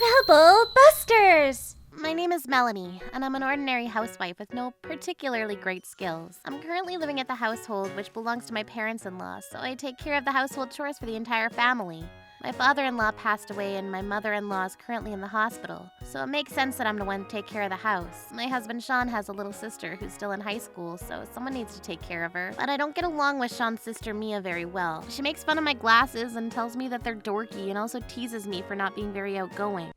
Trouble Busters! My name is Melanie, and I'm an ordinary housewife with no particularly great skills. I'm currently living at the household, which belongs to my parents-in-law, so I take care of the household chores for the entire family. My father-in-law passed away and my mother-in-law is currently in the hospital, so it makes sense that I'm the one to take care of the house. My husband Sean has a little sister who's still in high school, so someone needs to take care of her. But I don't get along with Sean's sister Mia very well. She makes fun of my glasses and tells me that they're dorky and also teases me for not being very outgoing.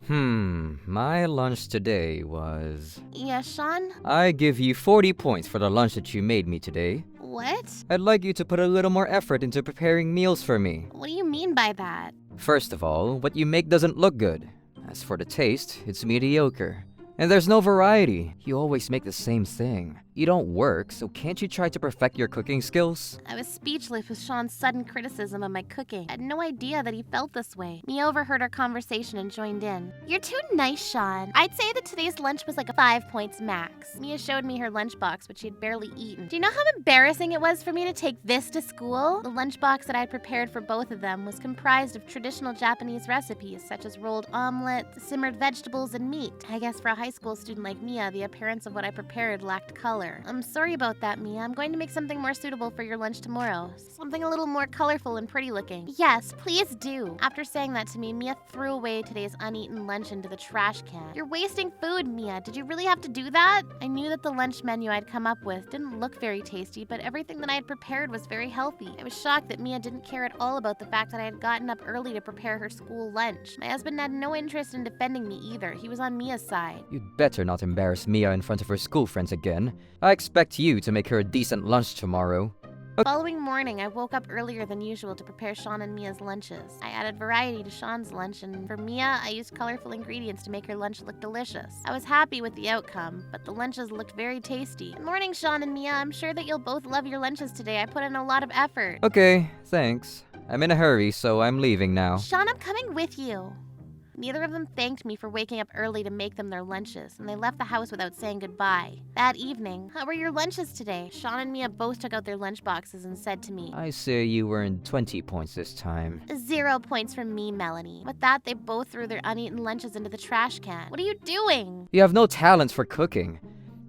My lunch today was... Yes, Sean? I give you 40 points for the lunch that you made me today. What? I'd like you to put a little more effort into preparing meals for me. What do you mean by that? First of all, what you make doesn't look good. As for the taste, it's mediocre. And there's no variety. You always make the same thing. You don't work, so can't you try to perfect your cooking skills? I was speechless with Sean's sudden criticism of my cooking. I had no idea that he felt this way. Mia overheard our conversation and joined in. You're too nice, Sean. I'd say that today's lunch was like a 5 points max. Mia showed me her lunchbox, which she had barely eaten. Do you know how embarrassing it was for me to take this to school? The lunchbox that I had prepared for both of them was comprised of traditional Japanese recipes, such as rolled omelet, simmered vegetables, and meat. I guess for a high school student like Mia, the appearance of what I prepared lacked color. I'm sorry about that, Mia. I'm going to make something more suitable for your lunch tomorrow. Something a little more colorful and pretty looking. Yes, please do. After saying that to me, Mia threw away today's uneaten lunch into the trash can. You're wasting food, Mia. Did you really have to do that? I knew that the lunch menu I'd come up with didn't look very tasty, but everything that I had prepared was very healthy. I was shocked that Mia didn't care at all about the fact that I had gotten up early to prepare her school lunch. My husband had no interest in defending me either. He was on Mia's side. You'd better not embarrass Mia in front of her school friends again. I expect you to make her a decent lunch tomorrow. The following morning, I woke up earlier than usual to prepare Sean and Mia's lunches. I added variety to Sean's lunch, and for Mia, I used colorful ingredients to make her lunch look delicious. I was happy with the outcome, but the lunches looked very tasty. Good morning, Sean and Mia. I'm sure that you'll both love your lunches today. I put in a lot of effort. Okay, thanks. I'm in a hurry, so I'm leaving now. Sean, I'm coming with you. Neither of them thanked me for waking up early to make them their lunches, and they left the house without saying goodbye. That evening, how were your lunches today? Sean and Mia both took out their lunch boxes and said to me, I say you earned 20 points this time. 0 points from me, Melanie. With that, they both threw their uneaten lunches into the trash can. What are you doing? You have no talent for cooking.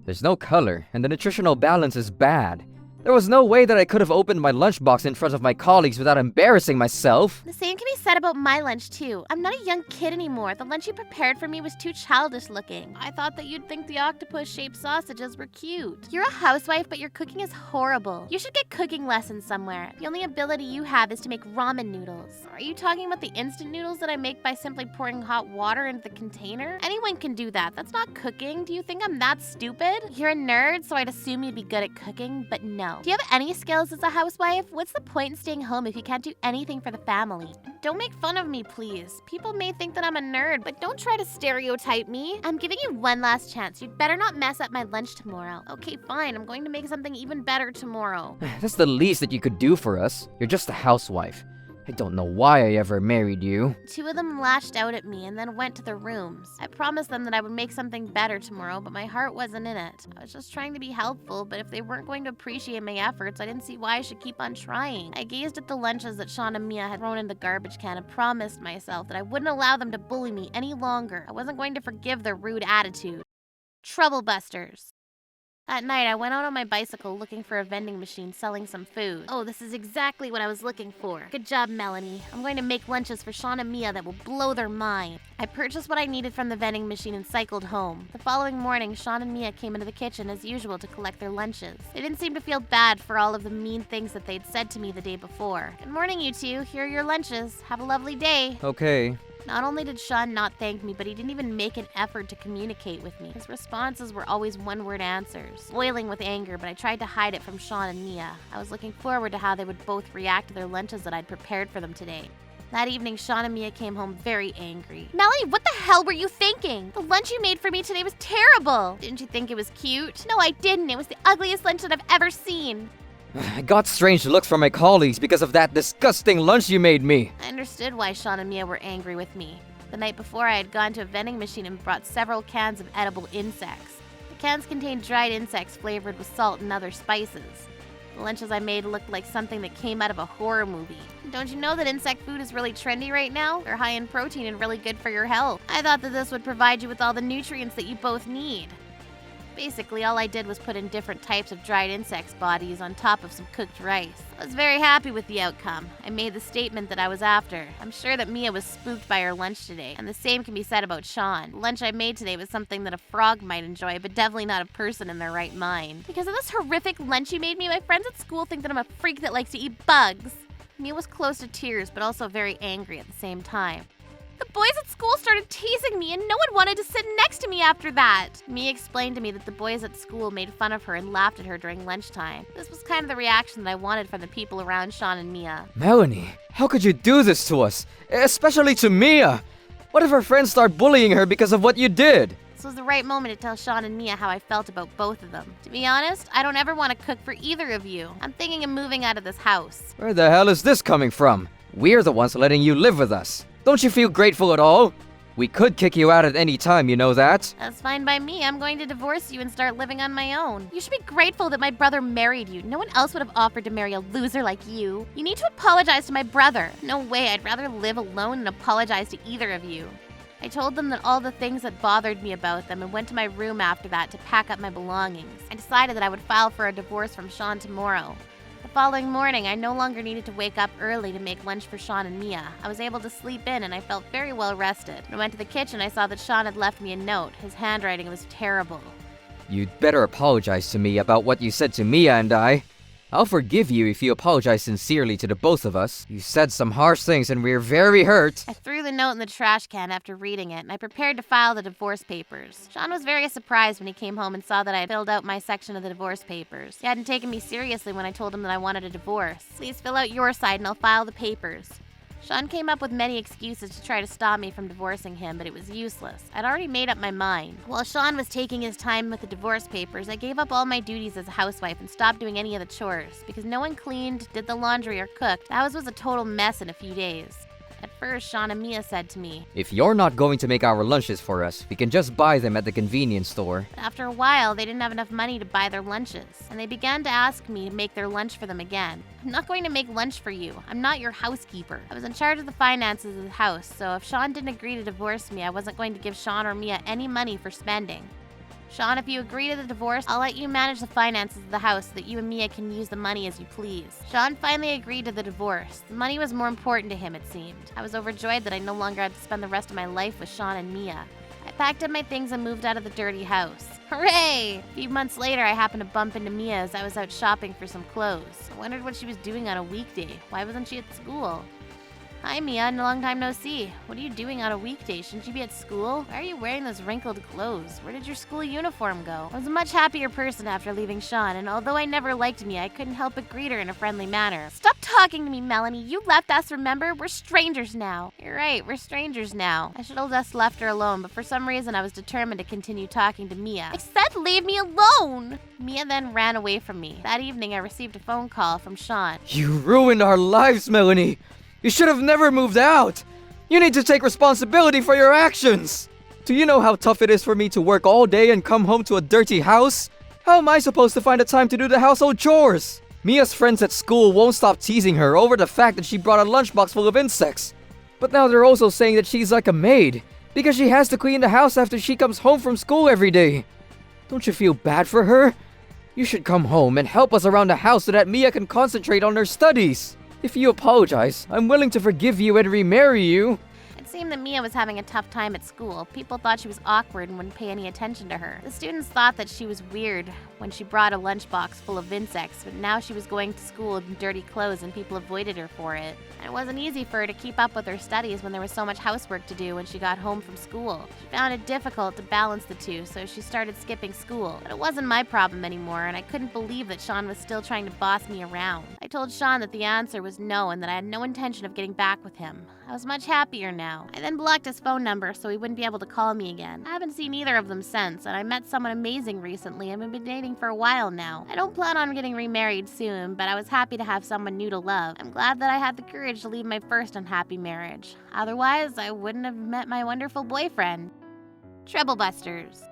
There's no color, and the nutritional balance is bad. There was no way that I could have opened my lunchbox in front of my colleagues without embarrassing myself. The same can be said about my lunch, too. I'm not a young kid anymore. The lunch you prepared for me was too childish looking. I thought that you'd think the octopus-shaped sausages were cute. You're a housewife, but your cooking is horrible. You should get cooking lessons somewhere. The only ability you have is to make ramen noodles. Are you talking about the instant noodles that I make by simply pouring hot water into the container? Anyone can do that. That's not cooking. Do you think I'm that stupid? You're a nerd, so I'd assume you'd be good at cooking, but no. Do you have any skills as a housewife? What's the point in staying home if you can't do anything for the family? Don't make fun of me, please. People may think that I'm a nerd, but don't try to stereotype me. I'm giving you one last chance. You'd better not mess up my lunch tomorrow. Okay, fine. I'm going to make something even better tomorrow. That's the least that you could do for us. You're just a housewife. I don't know why I ever married you. 2 of them lashed out at me and then went to their rooms. I promised them that I would make something better tomorrow, but my heart wasn't in it. I was just trying to be helpful, but if they weren't going to appreciate my efforts, I didn't see why I should keep on trying. I gazed at the lunches that Sean and Mia had thrown in the garbage can and promised myself that I wouldn't allow them to bully me any longer. I wasn't going to forgive their rude attitude. Trouble Busters. That night, I went out on my bicycle looking for a vending machine selling some food. Oh, this is exactly what I was looking for. Good job, Melanie. I'm going to make lunches for Sean and Mia that will blow their mind. I purchased what I needed from the vending machine and cycled home. The following morning, Sean and Mia came into the kitchen as usual to collect their lunches. They didn't seem to feel bad for all of the mean things that they'd said to me the day before. Good morning, you two. Here are your lunches. Have a lovely day. Okay. Not only did Sean not thank me, but he didn't even make an effort to communicate with me. His responses were always one-word answers. Boiling with anger, but I tried to hide it from Sean and Mia. I was looking forward to how they would both react to their lunches that I'd prepared for them today. That evening, Sean and Mia came home very angry. Melanie, what the hell were you thinking? The lunch you made for me today was terrible. Didn't you think it was cute? No, I didn't. It was the ugliest lunch that I've ever seen. I got strange looks from my colleagues because of that disgusting lunch you made me. I understood why Sean and Mia were angry with me. The night before, I had gone to a vending machine and brought several cans of edible insects. The cans contained dried insects flavored with salt and other spices. The lunches I made looked like something that came out of a horror movie. Don't you know that insect food is really trendy right now? They're high in protein and really good for your health. I thought that this would provide you with all the nutrients that you both need. Basically, all I did was put in different types of dried insects' bodies on top of some cooked rice. I was very happy with the outcome. I made the statement that I was after. I'm sure that Mia was spooked by her lunch today, and the same can be said about Sean. The lunch I made today was something that a frog might enjoy, but definitely not a person in their right mind. Because of this horrific lunch you made me, my friends at school think that I'm a freak that likes to eat bugs. Mia was close to tears, but also very angry at the same time. The boys at school started teasing me and no one wanted to sit next to me after that. Mia explained to me that the boys at school made fun of her and laughed at her during lunchtime. This was kind of the reaction that I wanted from the people around Sean and Mia. Melanie, how could you do this to us? Especially to Mia! What if her friends start bullying her because of what you did? This was the right moment to tell Sean and Mia how I felt about both of them. To be honest, I don't ever want to cook for either of you. I'm thinking of moving out of this house. Where the hell is this coming from? We're the ones letting you live with us. Don't you feel grateful at all? We could kick you out at any time, you know that? That's fine by me. I'm going to divorce you and start living on my own. You should be grateful that my brother married you. No one else would have offered to marry a loser like you. You need to apologize to my brother. No way, I'd rather live alone than apologize to either of you. I told them that all the things that bothered me about them and went to my room after that to pack up my belongings. I decided that I would file for a divorce from Sean tomorrow. The following morning, I no longer needed to wake up early to make lunch for Sean and Mia. I was able to sleep in and I felt very well rested. When I went to the kitchen, I saw that Sean had left me a note. His handwriting was terrible. You'd better apologize to me about what you said to Mia and I. I'll forgive you if you apologize sincerely to the both of us. You said some harsh things and we're very hurt. I threw the note in the trash can after reading it, and I prepared to file the divorce papers. Sean was very surprised when he came home and saw that I had filled out my section of the divorce papers. He hadn't taken me seriously when I told him that I wanted a divorce. Please fill out your side and I'll file the papers. Sean came up with many excuses to try to stop me from divorcing him, but it was useless. I'd already made up my mind. While Sean was taking his time with the divorce papers, I gave up all my duties as a housewife and stopped doing any of the chores. Because no one cleaned, did the laundry, or cooked, the house was a total mess in a few days. At first, Sean and Mia said to me, If you're not going to make our lunches for us, we can just buy them at the convenience store. But after a while, they didn't have enough money to buy their lunches, and they began to ask me to make their lunch for them again. I'm not going to make lunch for you. I'm not your housekeeper. I was in charge of the finances of the house, so if Sean didn't agree to divorce me, I wasn't going to give Sean or Mia any money for spending. Sean, if you agree to the divorce, I'll let you manage the finances of the house so that you and Mia can use the money as you please. Sean finally agreed to the divorce. The money was more important to him, it seemed. I was overjoyed that I no longer had to spend the rest of my life with Sean and Mia. I packed up my things and moved out of the dirty house. Hooray! A few months later, I happened to bump into Mia as I was out shopping for some clothes. I wondered what she was doing on a weekday. Why wasn't she at school? Hi, Mia. Long time no see. What are you doing on a weekday? Shouldn't you be at school? Why are you wearing those wrinkled clothes? Where did your school uniform go? I was a much happier person after leaving Sean, and although I never liked Mia, I couldn't help but greet her in a friendly manner. Stop talking to me, Melanie. You left us, remember? We're strangers now. You're right, we're strangers now. I should have just left her alone, but for some reason I was determined to continue talking to Mia. I said leave me alone! Mia then ran away from me. That evening, I received a phone call from Sean. You ruined our lives, Melanie! You should have never moved out! You need to take responsibility for your actions! Do you know how tough it is for me to work all day and come home to a dirty house? How am I supposed to find the time to do the household chores? Mia's friends at school won't stop teasing her over the fact that she brought a lunchbox full of insects. But now they're also saying that she's like a maid, because she has to clean the house after she comes home from school every day. Don't you feel bad for her? You should come home and help us around the house so that Mia can concentrate on her studies. If you apologize, I'm willing to forgive you and remarry you. It seemed that Mia was having a tough time at school. People thought she was awkward and wouldn't pay any attention to her. The students thought that she was weird when she brought a lunchbox full of insects, but now she was going to school in dirty clothes and people avoided her for it. And it wasn't easy for her to keep up with her studies when there was so much housework to do when she got home from school. She found it difficult to balance the two, so she started skipping school. But it wasn't my problem anymore, and I couldn't believe that Sean was still trying to boss me around. I told Sean that the answer was no and that I had no intention of getting back with him. I was much happier now. I then blocked his phone number so he wouldn't be able to call me again. I haven't seen either of them since, and I met someone amazing recently and we've been dating for a while now. I don't plan on getting remarried soon, but I was happy to have someone new to love. I'm glad that I had the courage to leave my first unhappy marriage. Otherwise, I wouldn't have met my wonderful boyfriend. Trouble Busters.